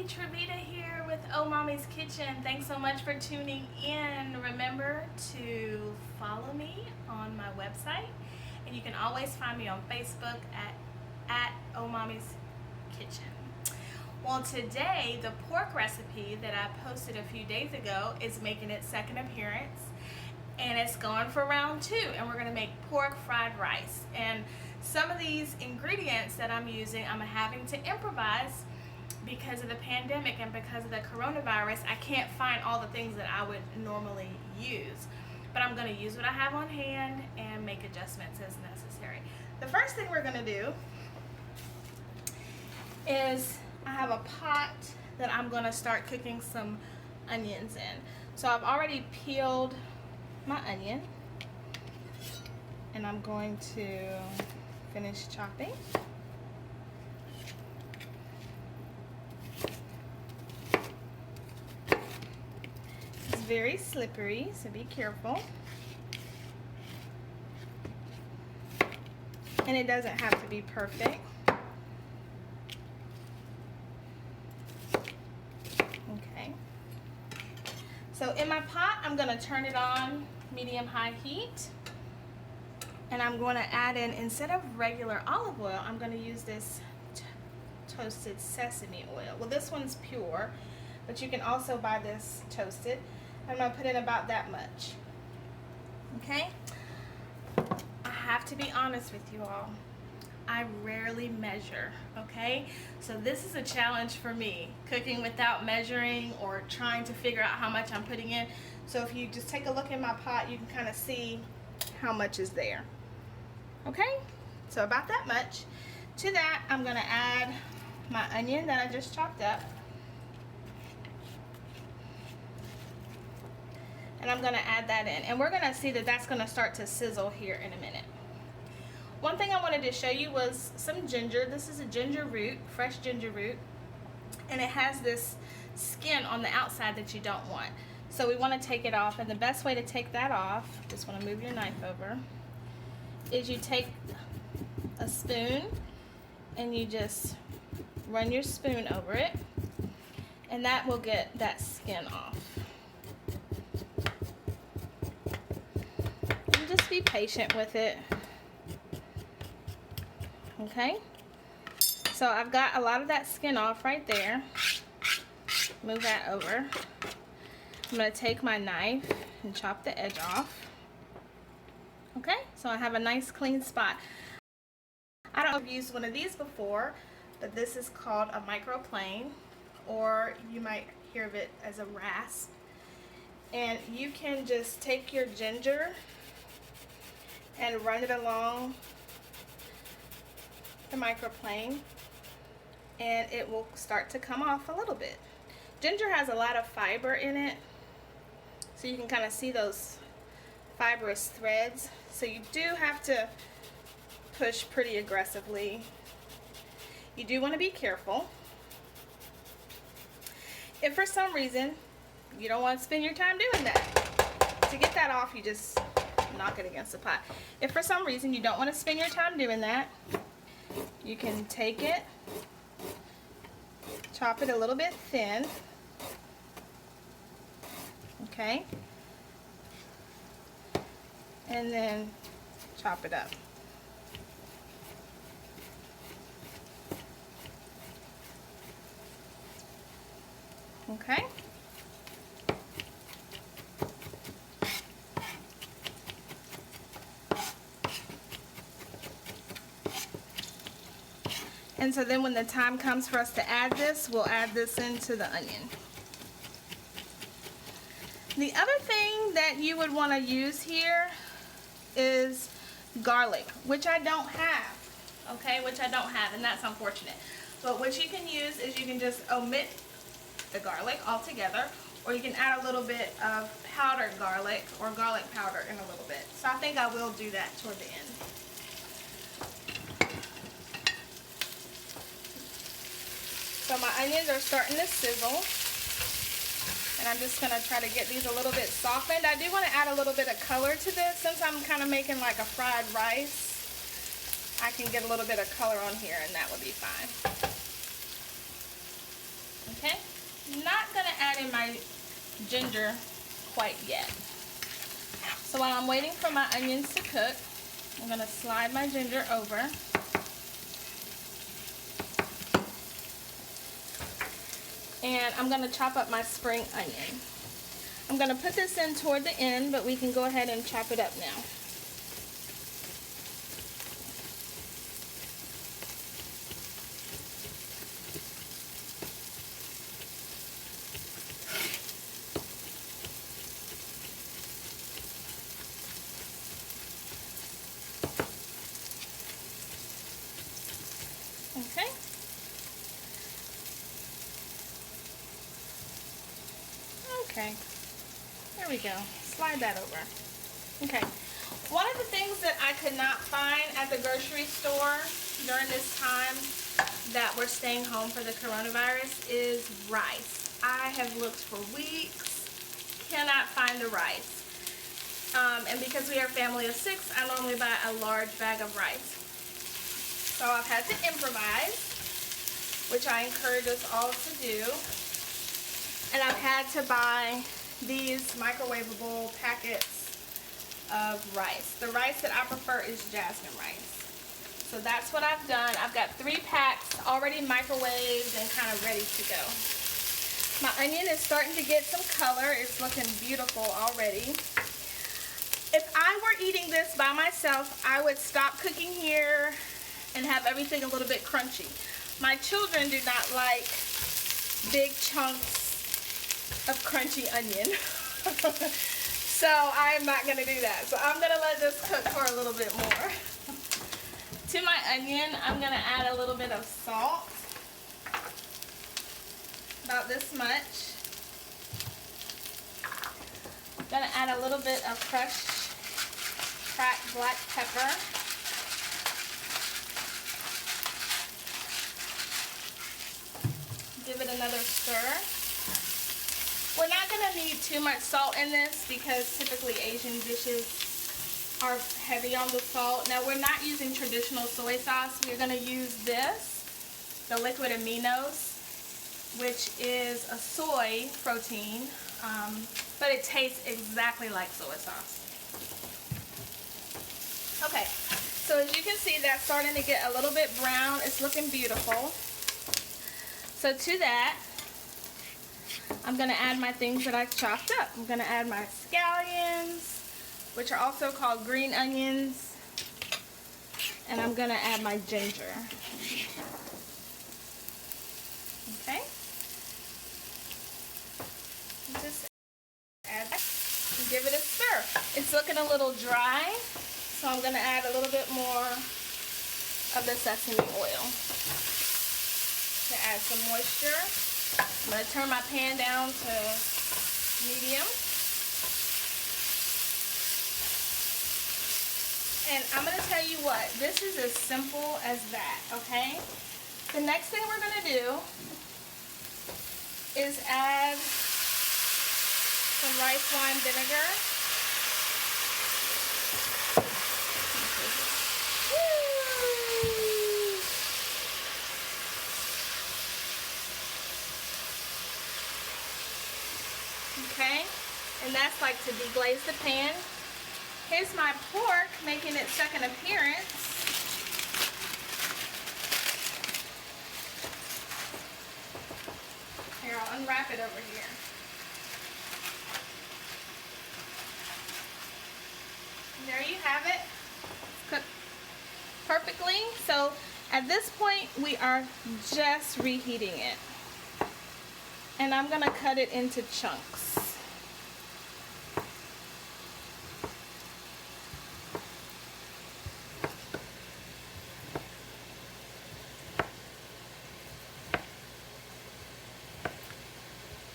Travita here with Oh Mommy's Kitchen. Thanks so much for tuning in. Remember to follow me on my website, and you can always find me on Facebook at Oh Mommy's Kitchen. Well, today the pork recipe that I posted a few days ago is making its second appearance, and it's going for round 2, and we're going to make pork fried rice. And some of these ingredients that I'm using, I'm having to improvise because of the pandemic and because of the coronavirus. I can't find all the things that I would normally use, but I'm going to use what I have on hand and make adjustments as necessary. The first thing we're going to do is I have a pot that I'm going to start cooking some onions in. So I've already peeled my onion, and I'm going to finish chopping. It's very slippery, so be careful. And it doesn't have to be perfect. Okay. So in my pot, I'm going to turn it on medium-high heat. And I'm going to add in, instead of regular olive oil, I'm going to use this toasted sesame oil. Well, this one's pure, but you can also buy this toasted. I'm going to put in about that much. Okay? I have to be honest with you all. I rarely measure, okay? So this is a challenge for me, cooking without measuring or trying to figure out how much I'm putting in. So if you just take a look in my pot, you can kind of see how much is there. Okay? So about that much. To that, I'm going to add my onion that I just chopped up. And I'm going to add that in. And we're going to see that that's going to start to sizzle here in a minute. One thing I wanted to show you was some ginger. This is a ginger root, fresh ginger root. And it has this skin on the outside that you don't want. So we want to take it off. And the best way to take that off, just want to move your knife over, is you take a spoon and you just run your spoon over it, and that will get that skin off. And just be patient with it. Okay? So I've got a lot of that skin off right there. Move that over. I'm going to take my knife and chop the edge off. Okay, so I have a nice clean spot. I don't know if I've used one of these before, but this is called a microplane, or you might hear of it as a rasp. And you can just take your ginger and run it along the microplane, and it will start to come off a little bit. Ginger has a lot of fiber in it, so you can kind of see those fibrous threads. So you do have to push pretty aggressively. You do want to be careful. If for some reason you don't want to spend your time doing that, to get that off, you just knock it against the pot. If for some reason you don't want to spend your time doing that, you can take it, chop it a little bit thin. Okay? And then chop it up. Okay? And so then when the time comes for us to add this, we'll add this into the onion. The other thing that you would want to use here is garlic, which I don't have, okay, and that's unfortunate. But what you can use is you can just omit the garlic altogether, or you can add a little bit of powdered garlic or garlic powder in a little bit. So I think I will do that toward the end. So my onions are starting to sizzle, and I'm just going to try to get these a little bit softened. I do want to add a little bit of color to this. Since I'm kind of making like a fried rice, I can get a little bit of color on here, and that would be fine. Okay, not gonna add in my ginger quite yet. So while I'm waiting for my onions to cook, I'm gonna slide my ginger over. And I'm gonna chop up my spring onion. I'm gonna put this in toward the end, but we can go ahead and chop it up now. Okay. Okay. There we go. Slide that over. Okay. One of the things that I could not find at the grocery store during this time that we're staying home for the coronavirus is rice. I have looked for weeks, cannot find the rice. And because we are a family of 6, I normally buy a large bag of rice. So I've had to improvise, which I encourage us all to do. And I've had to buy these microwavable packets of rice. The rice that I prefer is jasmine rice. So that's what I've done. I've got 3 packs already microwaved and kind of ready to go. My onion is starting to get some color. It's looking beautiful already. If I were eating this by myself, I would stop cooking here and have everything a little bit crunchy. My children do not like big chunks of crunchy onion. So I'm not going to do that. So I'm going to let this cook for a little bit more. To my onion, I'm going to add a little bit of salt. About this much. I'm going to add a little bit of crushed cracked black pepper. Give it another stir. We're not going to need too much salt in this because typically Asian dishes are heavy on the salt. Now we're not using traditional soy sauce. We're going to use this, the liquid aminos, which is a soy protein, but it tastes exactly like soy sauce. Okay, so as you can see, that's starting to get a little bit brown. It's looking beautiful. So to that, I'm going to add my things that I chopped up. I'm going to add my scallions, which are also called green onions, and I'm going to add my ginger. Okay. Just add that and give it a stir. It's looking a little dry, so I'm going to add a little bit more of the sesame oil to add some moisture. I'm going to turn my pan down to medium. And I'm going to tell you what, this is as simple as that, okay? The next thing we're going to do is add some rice wine vinegar. Okay, and that's like to deglaze the pan. Here's my pork making its second appearance. Here, I'll unwrap it over here. And there you have it. It's cooked perfectly. So at this point, we are just reheating it. And I'm going to cut it into chunks.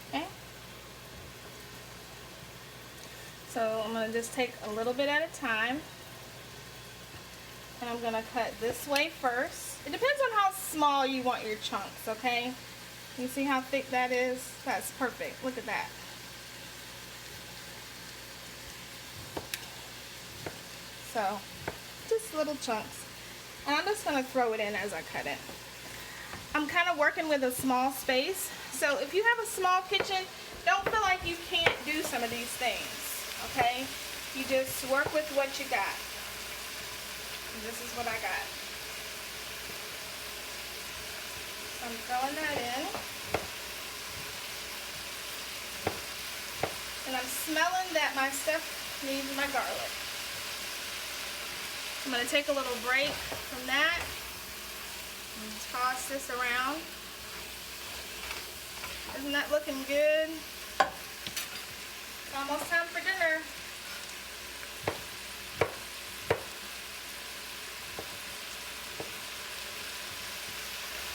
Okay. So I'm going to just take a little bit at a time. And I'm going to cut this way first. It depends on how small you want your chunks, okay? You see how thick that is? That's perfect. Look at that. So, just little chunks. And I'm just going to throw it in as I cut it. I'm kind of working with a small space. So if you have a small kitchen, don't feel like you can't do some of these things, okay? You just work with what you got. And this is what I got. So I'm throwing that in. And I'm smelling that my stuff needs my garlic. I'm going to take a little break from that and toss this around. Isn't that looking good? It's almost time for dinner.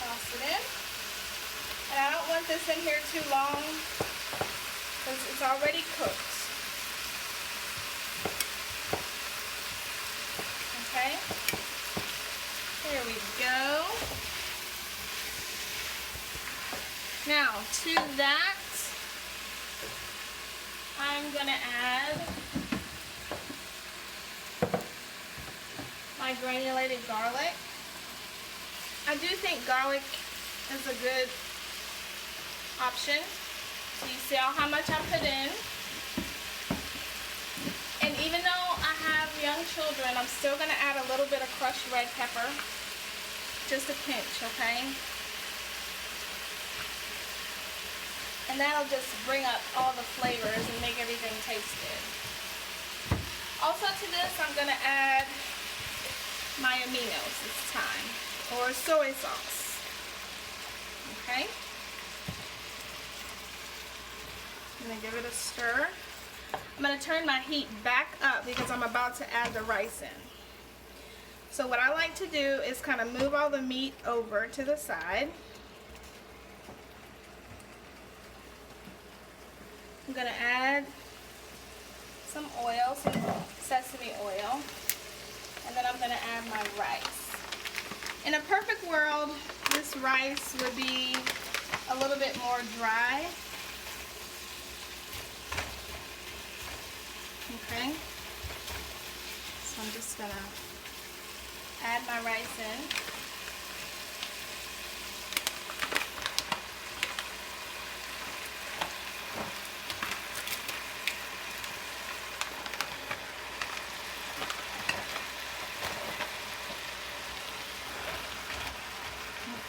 Toss it in. And I don't want this in here too long because it's already cooked. Okay. There we go. Now to that, I'm going to add my granulated garlic. I do think garlic is a good option. So you see how much I put in. And even though I have young children, I'm still going to add a little bit of crushed red pepper. Just a pinch, okay? And that'll just bring up all the flavors and make everything taste good. Also to this, I'm going to add my aminos this time, or soy sauce. Okay? I'm going to give it a stir. I'm going to turn my heat back up because I'm about to add the rice in. So what I like to do is kind of move all the meat over to the side. I'm going to add some oil, some sesame oil, and then I'm going to add my rice. In a perfect world, this rice would be a little bit more dry. Okay, so I'm just going to add my rice in.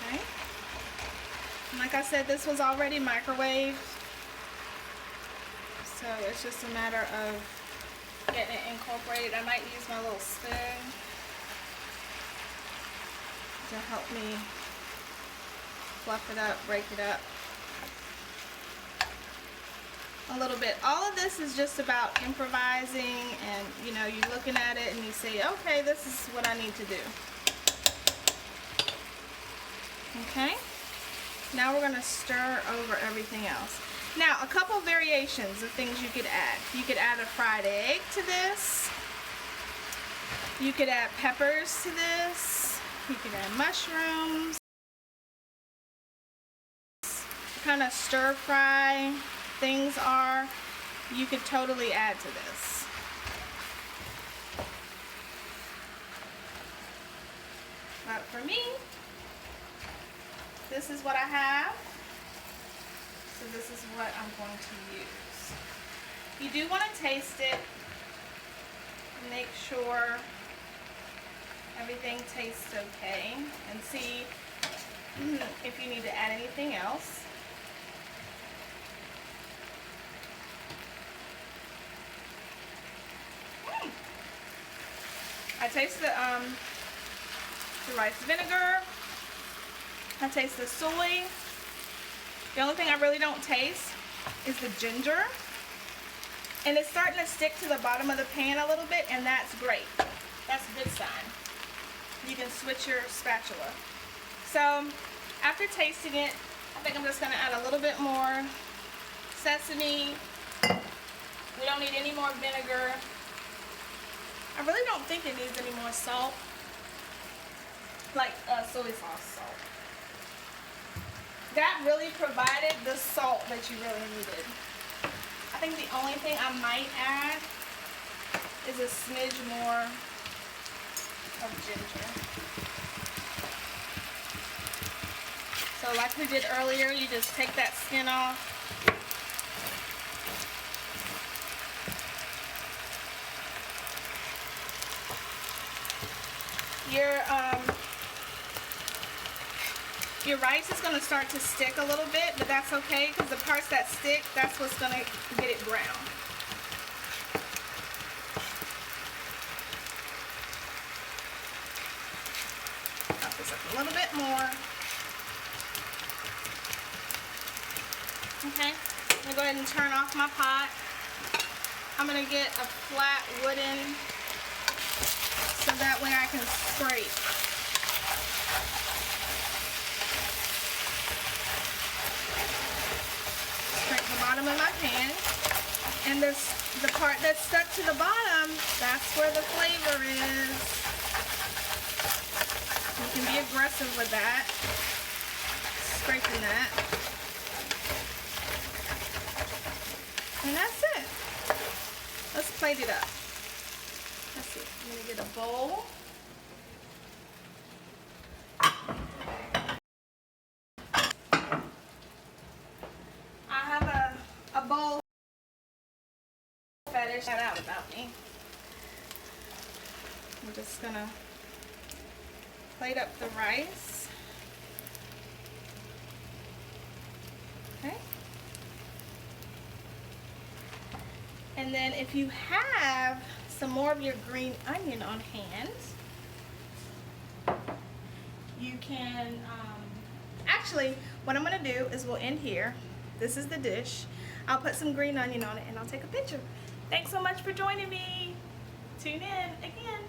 Okay, and like I said, this was already microwaved, so it's just a matter of getting it incorporated. I might use my little spoon to help me fluff it up, break it up a little bit. All of this is just about improvising, and you know, you're looking at it and you say, okay, this is what I need to do. Okay, now we're going to stir over everything else. Now, a couple variations of things you could add. You could add a fried egg to this. You could add peppers to this. You could add mushrooms. Kind of stir fry things are, you could totally add to this. But for me, this is what I have. So this is what I'm going to use. You do want to taste it. Make sure everything tastes okay, and see if you need to add anything else. I taste the rice vinegar. I taste the soy. The only thing I really don't taste is the ginger. And it's starting to stick to the bottom of the pan a little bit, and that's great. That's a good sign. You can switch your spatula. So after tasting it, I think I'm just going to add a little bit more sesame. We don't need any more vinegar. I really don't think it needs any more salt, like soy sauce salt. That really provided the salt that you really needed. I think the only thing I might add is a smidge more of ginger. So like we did earlier, you just take that skin off. Your rice is going to start to stick a little bit, but that's okay because the parts that stick, that's what's going to get it brown. Pop this up a little bit more. Okay, I'm going to go ahead and turn off my pot. I'm going to get a flat wooden so that way I can scrape. Scrape the bottom of my pan. And the part that's stuck to the bottom, that's where the flavor is. You can be aggressive with that. Scraping that. And that's it. Let's plate it up. Let's see. I'm going to get a bowl. I have a bowl fetish. That out about me. I'm just going to plate up the rice. Okay. And then if you have some more of your green onion on hand, you can, actually, what I'm going to do is we'll end here. This is the dish. I'll put some green onion on it and I'll take a picture. Thanks so much for joining me. Tune in again.